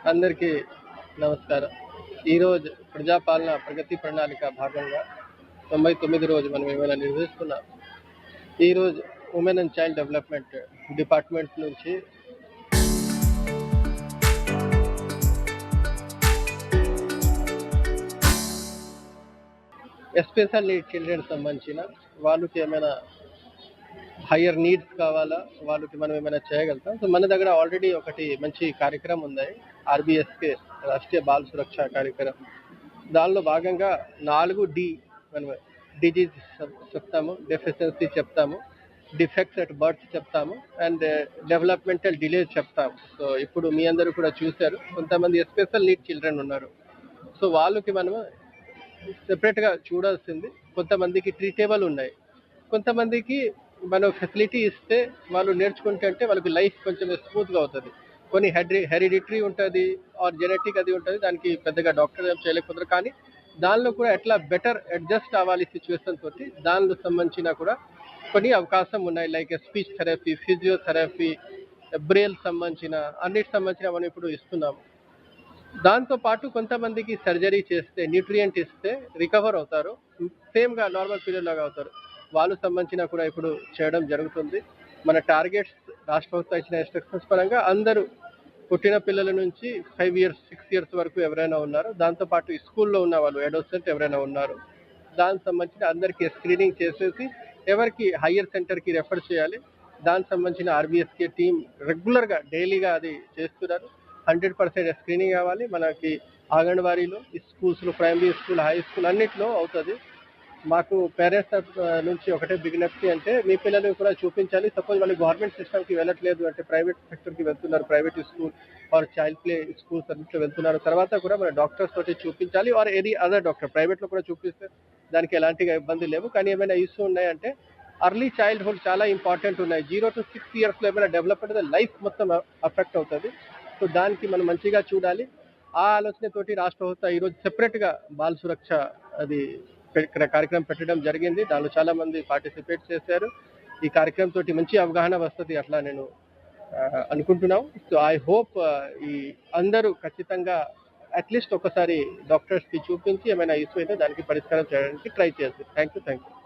అందరికీ నమస్కారం. ఈరోజు ప్రజాపాలన ప్రగతి ప్రణాళిక భాగంగా 99 రోజు మనం ఏమైనా నిర్వహిస్తున్నాం. ఈరోజు women and child development department నుంచి ఎస్పెషల్ నీడ్ చిల్డ్రన్ సంబంధించిన వాళ్ళకి ఏమైనా హయ్యర్ నీడ్స్ కావాలా, వాళ్ళకి మనం ఏమైనా చేయగలుగుతాం. సో మన దగ్గర ఆల్రెడీ ఒకటి మంచి కార్యక్రమం ఉంది, ఆర్బిఎస్కే రాష్ట్రీయ బాల సురక్ష కార్యక్రమం. దానిలో భాగంగా 4D మనం డిజీజ్ చెప్తాము, డెఫిషియన్సీ చెప్తాము, డిఫెక్ట్స్ అట్ బర్త్ చెప్తాము, అండ్ డెవలప్మెంటల్ డిలేస్ చెప్తాము. సో ఇప్పుడు మీ అందరూ కూడా చూశారు, కొంతమంది ఎస్పెషల్ నీడ్ చిల్డ్రన్ ఉన్నారు. సో వాళ్ళకి మనము సెపరేట్గా చూడాల్సింది. కొంతమందికి ట్రీటేబుల్ ఉన్నాయి, కొంతమందికి మనం ఫెసిలిటీ ఇస్తే వాళ్ళు నేర్చుకుంటే వాళ్ళకి లైఫ్ కొంచెం స్మూత్గా అవుతుంది. కొన్ని హెరిడిటరీ ఉంటుంది ఆర్ జెనెటిక్ అది ఉంటుంది, దానికి పెద్దగా డాక్టర్ ఏం చేయలేకపోతారు. కానీ దానిలో కూడా ఎట్లా బెటర్ అడ్జస్ట్ అవ్వాలి సిచ్యువేషన్ తోటి, దానిలో సంబంధించిన కూడా కొన్ని అవకాశం ఉన్నాయి. Like speech therapy, physiotherapy, Braille సంబంధించిన అన్నిటి సంబంధించిన మనం ఇప్పుడు ఇస్తున్నాము. దాంతోపాటు కొంతమందికి సర్జరీ చేస్తే, న్యూట్రియంట్ ఇస్తే రికవర్ అవుతారు, సేమ్గా నార్మల్ పీరియడ్ లాగా అవుతారు. వాళ్ళు సంబంధించిన కూడా ఇప్పుడు చేయడం జరుగుతుంది. మన టార్గెట్స్ రాష్ట్ర ప్రభుత్వం ఇచ్చిన ఇన్స్ట్రక్షన్స్ పరంగా అందరూ పుట్టిన పిల్లల నుంచి 5 years 6 years వరకు ఎవరైనా ఉన్నారు, దాంతోపాటు స్కూల్లో ఉన్న వాళ్ళు అడోసెంట్ ఎవరైనా ఉన్నారు, దానికి సంబంధించిన అందరికీ స్క్రీనింగ్ చేసేసి ఎవరికి హయ్యర్ సెంటర్కి రెఫర్ చేయాలి. దానికి సంబంధించిన ఆర్బీఎస్కే టీం రెగ్యులర్గా డైలీగా అది చేస్తున్నారు. 100% స్క్రీనింగ్ కావాలి. మనకి అంగన్వాడీలో, స్కూల్స్లో, ప్రైమరీ స్కూల్, హై స్కూల్ అన్నిట్లో అవుతుంది. మాకు పేరెంట్స్ నుంచి ఒకటే విజ్ఞప్తి అంటే, మీ పిల్లలు కూడా చూపించాలి. సపోజ్ వాళ్ళు గవర్నమెంట్ సిస్టమ్కి వెళ్ళట్లేదు అంటే ప్రైవేట్ సెక్టర్కి వెళ్తున్నారు, private school or child play schools అన్నింటిలో వెళ్తున్నారు, తర్వాత కూడా మన డాక్టర్స్ తోటి చూపించాలి. ఆర్ ఎనీ అదర్ డాక్టర్ ప్రైవేట్లో కూడా చూపిస్తే దానికి ఎలాంటి ఇబ్బంది లేవు. కానీ ఏమైనా ఇష్యూ ఉన్నాయంటే అర్లీ చైల్డ్హుడ్ చాలా ఇంపార్టెంట్ ఉన్నాయి. 0 to 6 yearsలో ఏమైనా డెవలప్మెంట్ లైఫ్ మొత్తం అఫెక్ట్ అవుతుంది. సో దానికి మనం మంచిగా చూడాలి. ఆ ఆలోచనతోటి రాష్ట్ర ప్రభుత్వం ఈరోజు సెపరేట్గా బాల సురక్ష అది కార్యక్రమం పెట్టడం జరిగింది. దానిలో చాలా మంది పార్టిసిపేట్ చేశారు. ఈ కార్యక్రమం తోటి మంచి అవగాహన వస్తుంది అట్లా నేను అనుకుంటున్నాం. సో ఐ హోప్ ఈ అందరూ ఖచ్చితంగా అట్లీస్ట్ ఒకసారి డాక్టర్స్కి చూపించి ఏమైనా ఇష్యూ అయితే దానికి పరిష్కారం చేయడానికి ట్రై చేస్తారు. Thank you.